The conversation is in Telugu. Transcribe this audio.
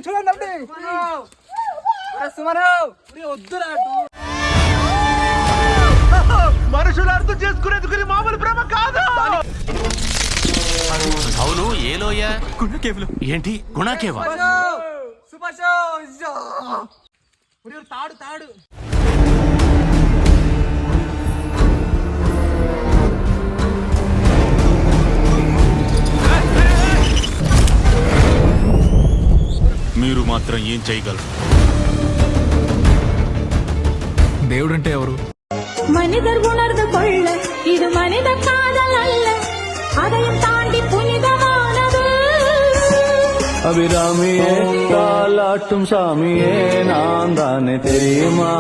చూడండి వద్దురా మనుషులు అర్థం చేసుకునేందుకు మామూలు ప్రేమ కాదు. అవును ఏ లోయ? గుణకేవులు. ఏంటి గుణకేవా? తాడు తాడు మీరు మాత్రం ఏం చేయగలరు? దేవుడంటే ఎవరు? மனிதர் உணர்ந்து கொள்ள இது மனித காதல் அல்ல, அதையும் தாண்டி புனிதமானது. அபிராமியே தாலாட்டும் சாமியே நான் தானே தெரியுமா?